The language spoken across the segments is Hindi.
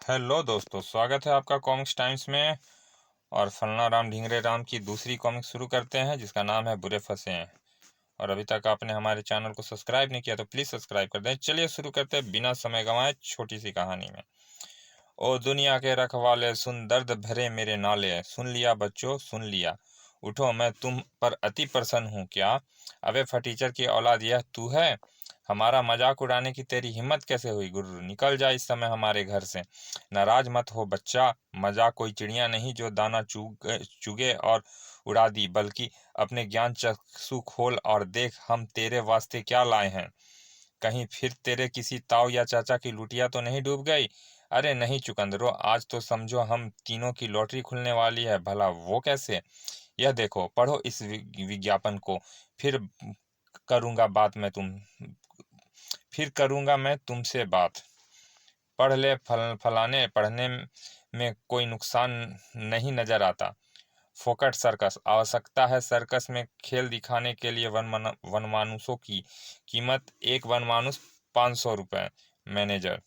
हेलो दोस्तों, स्वागत है आपका कॉमिक्स टाइम्स में। और फलना राम ढिंगरे राम की दूसरी कॉमिक्स शुरू करते हैं, जिसका नाम है बुरे फंसे हैं। और अभी तक आपने हमारे चैनल को सब्सक्राइब नहीं किया तो प्लीज़ सब्सक्राइब कर दें। चलिए शुरू करते हैं बिना समय गंवाए छोटी सी कहानी में। ओ दुनिया के रखवाले, सुन दर्द भरे मेरे नाले, सुन लिया बच्चों सुन लिया। उठो, मैं तुम पर अति प्रसन्न हूँ क्या? अबे फटीचर की औलाद, यह तू है? हमारा मजाक उड़ाने की तेरी हिम्मत कैसे हुई गुर्र? निकल जा इस समय हमारे घर से। नाराज मत हो बच्चा, मजाक कोई चिड़िया नहीं जो दाना चुगे और उड़ा दी, बल्कि अपने ज्ञान चक्षु खोल और देख हम तेरे वास्ते क्या लाए हैं। कहीं फिर तेरे किसी ताऊ या चाचा की लुटिया तो नहीं डूब गई? अरे नहीं चुकंदरो, आज तो समझो हम तीनों की लॉटरी खुलने वाली है। भला वो कैसे? यह देखो, पढ़ो इस विज्ञापन को। फिर करूंगा बात मैं तुम फिर करूंगा मैं तुमसे बात। पढ़ ले फलाने, पढ़ने में कोई नुकसान नहीं नजर आता। फोकट सर्कस आवश्यकता है। सर्कस में खेल दिखाने के लिए वनमानुषों की कीमत, एक वनमानुष 500 रुपये। मैनेजर: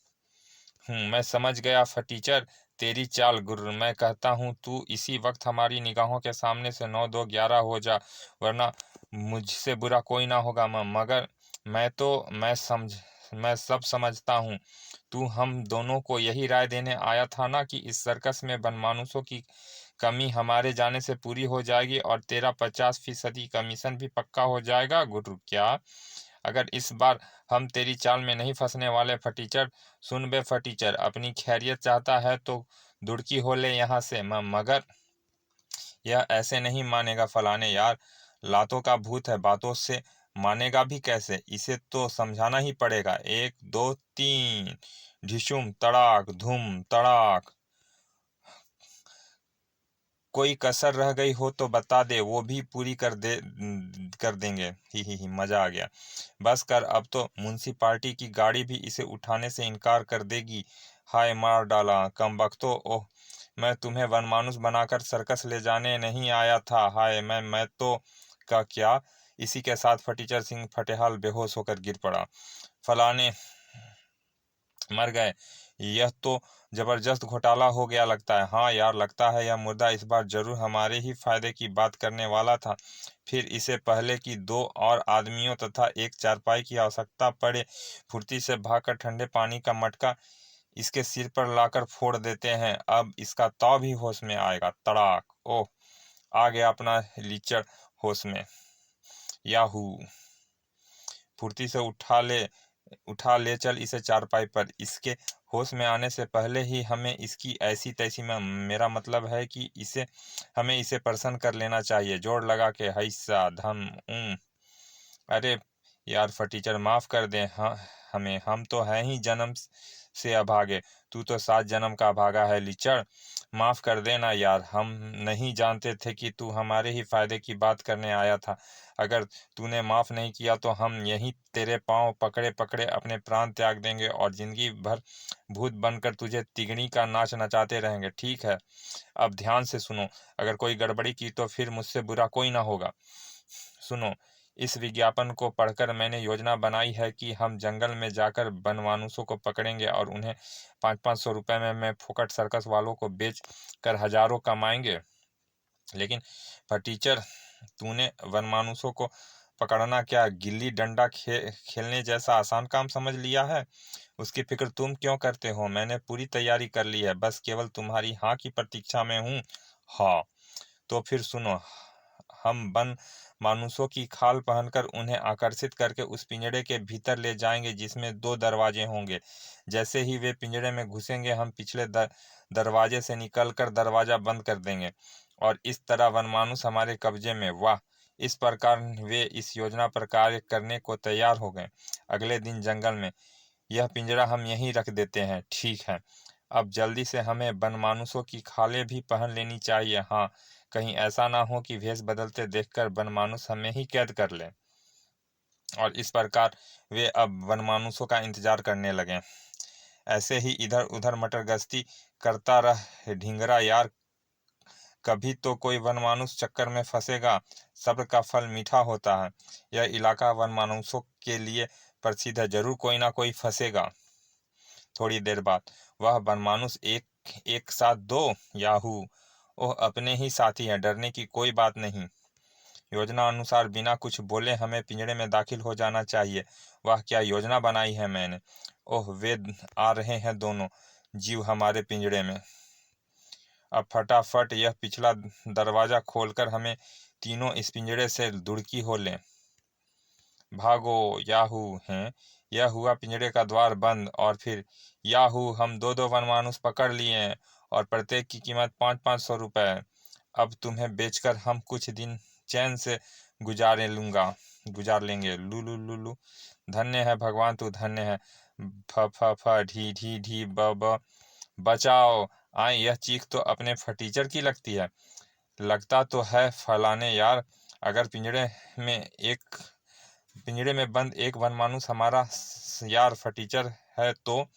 मैं समझ गया फटीचर तेरी चाल गुर्र। मैं कहता हूँ तू इसी वक्त हमारी निगाहों के सामने से 9 2 11 हो जा, वरना मुझसे बुरा कोई ना होगा। मगर मैं सब समझता हूँ। तू हम दोनों को यही राय देने आया था ना कि इस सर्कस में बनमानुषों की कमी हमारे जाने से पूरी हो जाएगी और तेरा 50% कमीशन भी पक्का हो जाएगा गुरु। क्या अगर इस बार हम तेरी चाल में नहीं फंसने वाले फटीचर? सुन बे फटीचर, अपनी खैरियत चाहता है तो दुड़की हो ले यहाँ से। मगर यह ऐसे नहीं मानेगा फलाने यार, लातों का भूत है, बातों से मानेगा भी कैसे? इसे तो समझाना ही पड़ेगा। 1 2 3, ढिशुम तड़ाक धूम तड़ाक। कोई कसर रह गई हो तो बता दे, वो भी पूरी कर देंगे। ही मजा आ गया। बस कर, अब तो म्युनिसिपालिटी की गाड़ी भी इसे उठाने से इनकार कर देगी। हाय मार डाला कमबख्तो। ओह, मैं तुम्हें वनमानुष बनाकर सर्कस ले जाने नहीं आया था। हाय मैं तो का क्या। इसी के साथ फटीचर सिंह फटेहाल बेहोश होकर गिर पड़ा। फलाने मर गए? यह तो जबरदस्त घोटाला हो गया लगता है। हाँ यार, लगता है यह मुर्दा इस बार जरूर हमारे ही फायदे की बात करने वाला था। फिर इससे पहले कि 2 और आदमियों तथा एक चारपाई की आवश्यकता पड़े, फुर्ती से भागकर ठंडे पानी का मटका इसके सिर पर लाकर फोड़ देते हैं। अब इसका ताव भी होश में आएगा। तड़ाक। ओह, आ गया अपना लीचड़ होश में। याहू, फुर्ती से उठा ले चल इसे चारपाई पर। इसके होश में आने से पहले ही हमें इसकी ऐसी तैसी में, मेरा मतलब है कि हमें इसे प्रसन्न कर लेना चाहिए। जोड़ लगा के हैसा धम अरे यार फटीचर, माफ कर दे। हाँ, हम तो हैं ही जन्म से अभागे। तू तो 7 जन्म का अभागा है लीचड़। माफ कर देना यार, हम नहीं जानते थे कि तू हमारे ही फायदे की बात करने आया था। अगर तूने माफ नहीं किया तो हम यहीं तेरे पांव पकड़े पकड़े अपने प्राण त्याग देंगे और जिंदगी भर भूत बनकर तुझे तिगड़ी का नाच नचाते रहेंगे। ठीक है, अब ध्यान से सुनो। अगर कोई गड़बड़ी की तो फिर मुझसे बुरा कोई ना होगा। सुनो, इस विज्ञापन को पढ़कर मैंने योजना बनाई है कि हम जंगल में जाकर बनमानुषों को पकड़ेंगे और उन्हें 500-500 रुपए में मैं फोकट सर्कस वालों को बेच कर हजारों कमाएंगे। लेकिन फटीचर, तूने वनमानुषों को पकड़ना क्या गिल्ली डंडा खेलने जैसा आसान काम समझ लिया है? उसकी फिक्र तुम क्यों करते हो? मैंने पूरी तैयारी कर ली है, बस केवल तुम्हारी हाँ की प्रतीक्षा में हूँ। हाँ, तो फिर सुनो। हम वन मानुषों की खाल पहनकर उन्हें आकर्षित करके उस पिंजड़े के भीतर ले जाएंगे जिसमें 2 दरवाजे होंगे। जैसे ही वे पिंजड़े में घुसेंगे, हम पिछले दरवाजे से निकलकर दरवाजा बंद कर देंगे और इस तरह वनमानुष हमारे कब्जे में। वाह! इस प्रकार वे इस योजना पर कार्य करने को तैयार हो गए। अगले दिन जंगल में, यह पिंजरा हम यहीं रख देते हैं, ठीक है? अब जल्दी से हमें वनमानुषों की खालें भी पहन लेनी चाहिए। हाँ, कहीं ऐसा ना हो कि भेष बदलते देखकर वनमानुष हमें ही कैद कर लें। और इस प्रकार वे अब वनमानुषों का इंतजार करने लगे। ऐसे ही इधर उधर मटर गश्ती करता रह ढींगरा यार, कभी तो कोई वनमानुष चक्कर में फंसेगा। सब्र का फल मीठा होता है। यह इलाका वनमानुषों के लिए प्रसिद्ध है, जरूर कोई ना कोई फंसेगा। थोड़ी देर बाद वह बनमानुस एक साथ दो याहू। ओह अपने ही साथी हैं, डरने की कोई बात नहीं। योजना अनुसार बिना कुछ बोले हमें पिंजड़े में दाखिल हो जाना चाहिए। वह क्या योजना बनाई है मैंने। ओह वे आ रहे हैं दोनों जीव हमारे पिंजड़े में। अब फटाफट यह पिछला दरवाजा खोलकर हमें तीनों इस पिंजड़े से दुड़की हो लें। भागो याहू हैं। यह हुआ पिंजड़े का द्वार बंद और फिर याहू हम दो दो वनमानुस पकड़ लिए और प्रत्येक की कीमत 500-500 रुपये। अब तुम्हें बेचकर हम कुछ दिन चैन से गुजार लेंगे। लू लू लू लू। धन्य है भगवान, तू धन्य है। फ फ फ ढी ढी ढी ब ब। बचाओ। आए, यह चीख तो अपने फटीचर की लगती है। लगता तो है फलाने यार, अगर पिंजड़े में बंद एक वनमानुस हमारा यार फटीचर है तो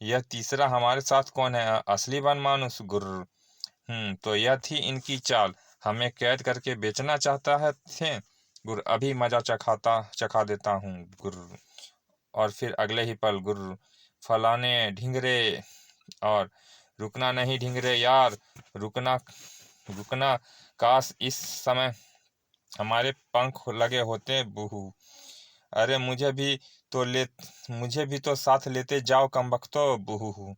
यह तीसरा हमारे साथ कौन है, असली वनमानुस। गुर्र। तो यह थी इनकी चाल, हमें कैद करके बेचना चाहता है थे। गुर्र। अभी मजा चखा देता हूँ। गुर्र। और फिर अगले ही पल गुर्र। फलाने ढिंगरे। और रुकना नहीं ढिंगरे यार, रुकना रुकना। काश इस समय हमारे पंख लगे होते। बूहू। अरे मुझे भी तो साथ लेते जाओ कमबख्तो। बूहू।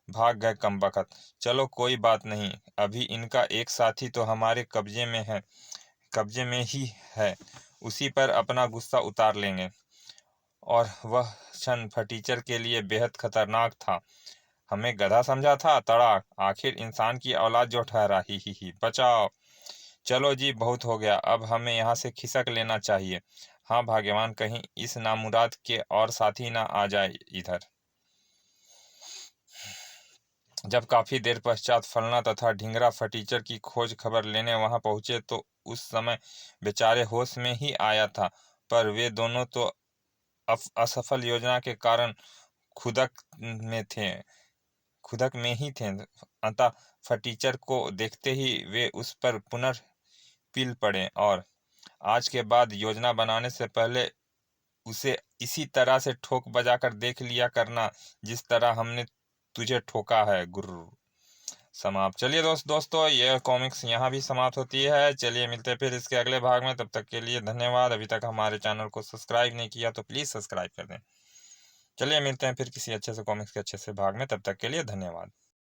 भाग गए कमबख्त। चलो कोई बात नहीं, अभी इनका एक साथी तो हमारे कब्जे में ही है, उसी पर अपना गुस्सा उतार लेंगे। और वह क्षण फटीचर के लिए बेहद खतरनाक था। हमें गधा समझा था, तड़ाक, आखिर इंसान की औलाद जो ठहरा। ही बचाओ। चलो जी, बहुत हो गया, अब हमें यहाँ से खिसक लेना चाहिए। हाँ भाग्यवान, कहीं इस नामुराद के और साथी ना आ जाए इधर। जब काफी देर पश्चात फलना तथा ढिंगरा फटीचर की खोज खबर लेने वहां पहुंचे तो उस समय बेचारे होश में ही आया था, पर वे दोनों तो असफल योजना के कारण खुदक में ही थे। अतः फटीचर को देखते ही वे उस पर पुनर्पिल पड़े और आज के बाद योजना बनाने से पहले उसे इसी तरह से ठोक बजाकर देख लिया करना, जिस तरह हमने तुझे ठोका है। गुर्र। समाप्त। चलिए दोस्तों, यह कॉमिक्स यहाँ भी समाप्त होती है। चलिए मिलते हैं फिर इसके अगले भाग में, तब तक के लिए धन्यवाद। अभी तक हमारे चैनल को सब्सक्राइब नहीं किया तो प्लीज़ सब्सक्राइब कर दें। चलिए मिलते हैं फिर किसी अच्छे से कॉमिक्स के अच्छे से भाग में, तब तक के लिए धन्यवाद।